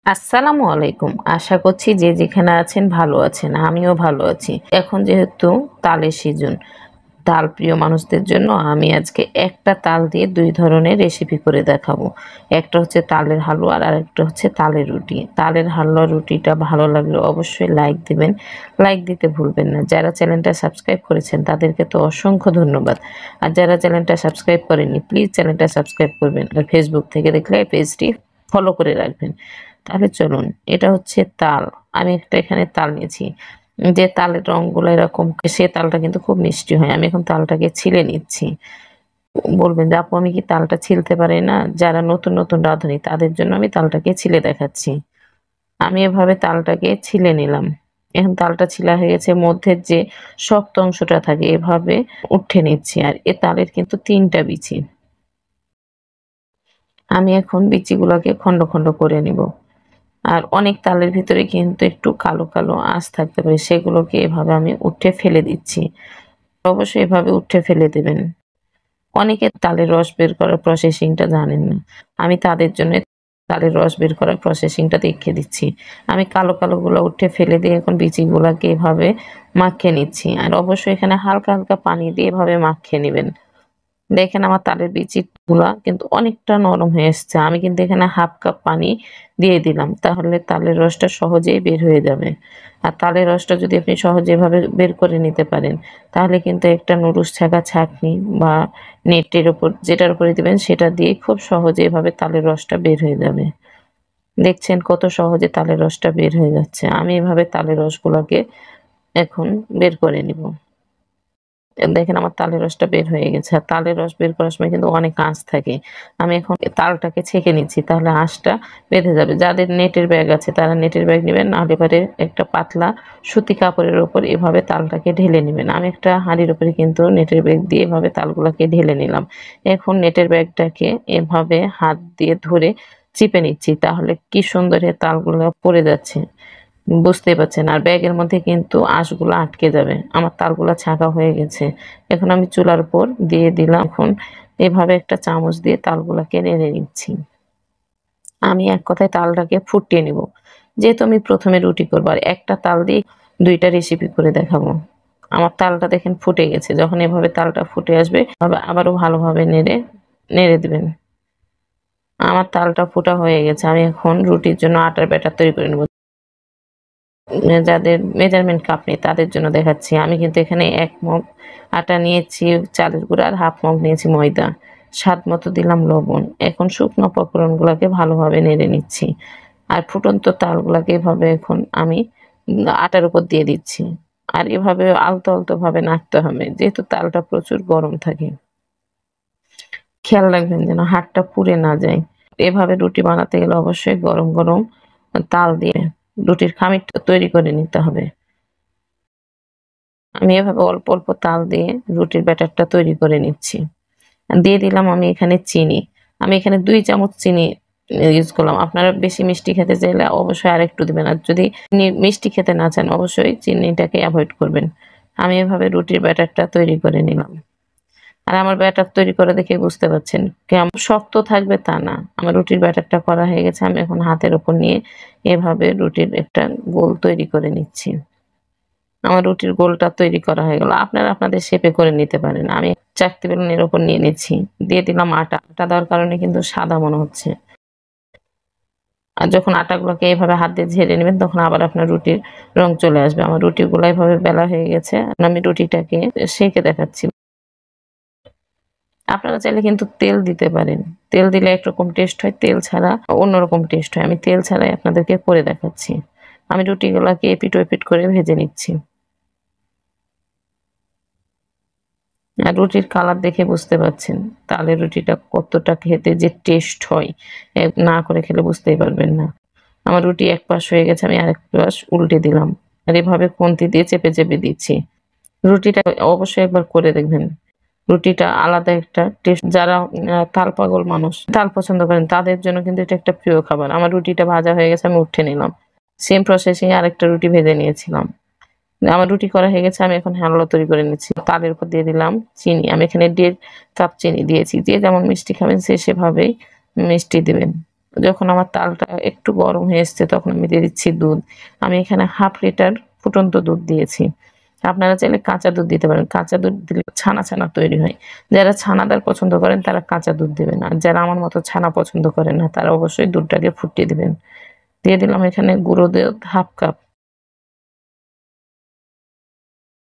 আসসালামু আলাইকুম। আশা করছি যে যেখানে আছেন ভালো আছেন। আমিও ভালো আছি। এখন যেহেতু তালের সিজন, তাল প্রিয় মানুষদের জন্য আমি আজকে একটা তাল দিয়ে ২ ধরনের রেসিপি করে দেখাবো। একটা হচ্ছে তালের হালুয়া আর আরেকটা হচ্ছে তালের রুটি। তালের হালুয়া রুটিটা ভালো লাগলে অবশ্যই লাইক দিবেন। লাইক দিতে ভুলবেন না। যারা চ্যানেলটা সাবস্ক্রাইব করেছেন তাদেরকে তো অসংখ্য ধন্যবাদ। আর যারা চ্যানেলটা সাবস্ক্রাইব করেননি প্লিজ চ্যানেলটা সাবস্ক্রাইব করবেন। আর ফেসবুক থেকে দেখলে পেজটি ফলো করে রাখবেন। তাহলে চলুন, এটা হচ্ছে তাল। আমি একটা এখানে তাল নিয়েছি। যে তালের রংগুলো এরকম সে তালটা কিন্তু খুব মিষ্টি হয়। আমি এখন তালটাকে ছিলে নিচ্ছি। বলবেন যে আপু আমি কি তালটা ছিলতে পারি না? যারা নতুন রাঁধুনি তাদের জন্য আমি তালটাকে ছিলে দেখাচ্ছি। আমি এভাবে তালটাকে ছিলে নিলাম। এখন তালটা ছিলা হয়ে গেছে, মধ্যের যে শক্ত অংশটা থাকে এভাবে উঠিয়ে নিচ্ছি। আর এ তালের কিন্তু ৩ টা বিচি। আমি এখন বিচিগুলোকে খন্ড করে নিব। আর অনেক তালের ভিতরে কিন্তু একটু কালো আঁশ থাকতে পারে, সেগুলোকে এভাবে আমি উঠে ফেলে দিচ্ছি। অবশ্যই এভাবে উঠে ফেলে দেবেন। অনেকে তালের রস বের করার প্রসেসিংটা জানেন না। আমি তাদের জন্য তালের রস বের করার প্রসেসিংটা দেখিয়ে দিচ্ছি। আমি কালো গুলো উঠে ফেলে দিয়ে এখন বিচিগুলাকে এভাবে মাখিয়ে নিচ্ছি। আর অবশ্যই এখানে হালকা পানি দিয়ে এভাবে মাখিয়ে নিবেন। দেখেন আমার তালের বিচিগুলা কিন্তু অনেকটা নরম হয়ে এসছে। আমি কিন্তু এখানে 1/2 কাপ পানি দিয়ে দিলাম। তাহলে তালের রসটা সহজেই বের হয়ে যাবে। আর তালের রসটা যদি আপনি সহজে এভাবে বের করে নিতে পারেন, তাহলে কিন্তু একটা নুডলস ছাঁকা ছাঁকনি বা নেটের উপর যেটার উপরে দিবেন সেটা দিয়ে খুব সহজে এভাবে তালের রসটা বের হয়ে যাবে। দেখছেন কত সহজে তালের রসটা বের হয়ে যাচ্ছে। আমি এভাবে তালের রসগুলাকে এখন বের করে নিব। দেখেন আমার তালের রসটা বের হয়ে গেছে। আর তালের রস বের করার সময় কিন্তু অনেক আঁশ থাকে। আমি এখন তালটাকে ছেঁকে নিচ্ছি, তাহলে আঁশটা বেঁধে যাবে। যাদের নেটের ব্যাগ আছে তারা নেটের ব্যাগ নিবেন, নাহলে পরে একটা পাতলা সুতি কাপড়ের উপর এভাবে তালটাকে ঢেলে নিবেন। আমি একটা হাঁড়ির উপরে কিন্তু নেটের ব্যাগ দিয়ে এভাবে তালগুলাকে ঢেলে নিলাম। এখন নেটের ব্যাগটাকে এভাবে হাত দিয়ে ধরে চিপে নিচ্ছি, তাহলে কি সুন্দর এ তালগুলো পড়ে যাচ্ছে। বুঝতেই পারছেন। আর ব্যাগের মধ্যে কিন্তু আঁশগুলো আটকে যাবে। আমার তালগুলা ছাঁকা হয়ে গেছে। এখন আমি চুলার উপর দিয়ে দিলাম। এখন এভাবে একটা চামচ দিয়ে তালগুলাকে নেড়ে নিচ্ছি। আমি এক কথায় তালটাকে ফুটিয়ে নিব। যেহেতু আমি ১ম এ রুটি করব আর একটা তাল দিয়ে ২ টা রেসিপি করে দেখাবো। আমার তালটা দেখেন ফুটে গেছে। যখন এভাবে তালটা ফুটে আসবে আবারও ভালোভাবে নেড়ে দিবেন। আমার তালটা ফুটা হয়ে গেছে। আমি এখন রুটির জন্য আটার ব্যাটার তৈরি করে নেব। যাদের মেজারমেন্ট কাপ নেই তাদের জন্য দেখাচ্ছি। আমি কিন্তু এখানে ১ মগ আটা নিয়েছি চালের গুঁড়া আর 1/2 মগ নিয়েছি ময়দা। স্বাদ মতো দিলাম লবণ। এখন শুকনো উপকরণগুলোকে ভালোভাবে নেড়ে নিচ্ছি। আর ফুটন্ত তালগুলাকে এভাবে এখন আমি আটার উপর দিয়ে দিচ্ছি। আর এভাবে আলতো ভাবে নাড়তে হবে। যেহেতু তালটা প্রচুর গরম থাকে। খেয়াল রাখবেন যেন হাতটা পুড়ে না যায়। এভাবে রুটি বানাতে গেলে অবশ্যই গরম তাল দিয়ে রুটির খামিরটা তৈরি করে নিতে হবে। আমি এভাবে অল্প তাল দিয়ে রুটির ব্যাটারটা তৈরি করে নিচ্ছি। দিয়ে দিলাম আমি এখানে চিনি। আমি এখানে ২ চামচ চিনি ইউজ করলাম। আপনারা বেশি মিষ্টি খেতে চাইলে অবশ্যই আরেকটু দিবেন। আর যদি মিষ্টি খেতে না চান অবশ্যই চিনিটাকে এভয়েড করবেন। আমি এভাবে রুটির ব্যাটারটা তৈরি করে নিলাম। আর আমার ব্যাটার তৈরি করে দেখে বুঝতে পারছেন কেমন শক্ত থাকবে তা না। আমার রুটির ব্যাটারটা করা হয়ে গেছে। আমি এখন হাতের উপর নিয়ে এভাবে রুটির একটা গোল তৈরি করে নিচ্ছি। আমার রুটির গোলটা তৈরি করা হয়ে গেল। আপনারা আপনাদের শেপে করে নিতে পারেন। আমি চাকতি বেলুনের উপর নিয়ে নিচ্ছি। দিয়ে দিলাম আটা। আটা দেওয়ার কারণে কিন্তু সাদা মনে হচ্ছে। আর যখন আটাগুলোকে এভাবে হাত দিয়ে ঝেড়ে নেবেন তখন আবার আপনার রুটির রং চলে আসবে। আমার রুটিগুলো এভাবে বেলা হয়ে গেছে। আমি রুটিটাকে সেঁকে দেখাচ্ছি। আপনারা চাইলে কিন্তু তেল দিতে পারেন। তেল দিলে একরকম টেস্ট হয়, তেল ছাড়া অন্যরকম টেস্ট হয়। আমি তেল ছাড়াই আপনাদেরকে করে দেখাচ্ছি। আমি রুটিগুলাকে এপিট ওপিট করে ভেজে নিচ্ছি। আর রুটির কালার দেখে বুঝতে পারছেন তালের রুটিটা কতটা খেতে যে টেস্ট হয়। না করে খেলে বুঝতেই পারবেন না। আমার রুটি এক পাশ হয়ে গেছে, আমি আরেক পাশ উল্টে দিলাম। আর এভাবে খুন্তি দিয়ে চেপে দিচ্ছি। রুটিটা অবশ্যই একবার করে দেখবেন। রুটিটা আলাদা একটা টেস্ট। যারা তাল পাগল মানুষ, তাল পছন্দ করেন তাদের জন্য কিন্তু এটা একটা প্রিয় খাবার। আমার রুটিটা ভাজা হয়ে গেছে, আমি উঠিয়ে নিলাম। সেম প্রসেসিং এ আরেকটা রুটি ভেজে নিয়েছিলাম। আমার রুটি করা হয়ে গেছে, আমি এখন হালুয়া তৈরি করে নিচ্ছি। তালের উপর দিয়ে দিলাম চিনি। আমি এখানে 1.5 কাপ চিনি দিয়েছি। যে যেমন মিষ্টি খাবেন সে সেভাবেই মিষ্টি দিবেন। যখন আমার তালটা একটু গরম হয়ে এসছে তখন আমি দিয়ে দিচ্ছি দুধ। আমি এখানে 1/2 লিটার ফুটন্ত দুধ দিয়েছি। আপনারা চাইলে কাঁচা দুধ দিতে পারেন। কাঁচা দুধ দিলে ছানা, ছানা তৈরি হয়। যারা ছানাদার পছন্দ করেন তারা কাঁচা দুধ দিবেন। আর যারা আমার মতো ছানা পছন্দ করেন না তারা অবশ্যই দুধটাকে ফুটিয়ে দিবেন। দিয়ে দিলাম এখানে গুঁড়ো দুধ 1/2 কাপ।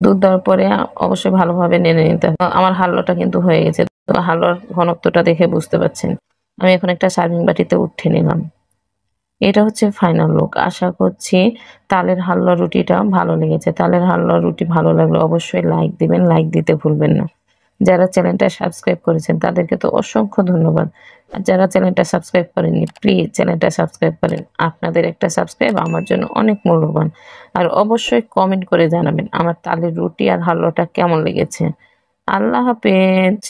দুধ দেওয়ার পরে অবশ্যই ভালোভাবে নেড়ে নিতে হবে। আমার হালুয়াটা কিন্তু হয়ে গেছে। তো হালুয়ার ঘনত্বটা দেখে বুঝতে পারছেন। আমি এখন একটা সার্ভিং বাটিতে উঠিয়ে নিলাম। এটা হচ্ছে ফাইনাল লুক। আশা করছি তালের হালুয়া রুটিটা ভালো লেগেছে। তালের হালুয়া রুটি ভালো লাগলে অবশ্যই লাইক দিবেন। লাইক দিতে ভুলবেন না। যারা চ্যানেলটা সাবস্ক্রাইব করেছেন তাদেরকে তো অসংখ্য ধন্যবাদ। আর যারা চ্যানেলটা সাবস্ক্রাইব করেননি প্লিজ চ্যানেলটা সাবস্ক্রাইব করেন। আপনাদের একটা সাবস্ক্রাইব আমার জন্য অনেক মূল্যবান। আর অবশ্যই কমেন্ট করে জানাবেন আমার তালের রুটি আর হালুয়াটা কেমন লেগেছে। আল্লাহ হাফেজ।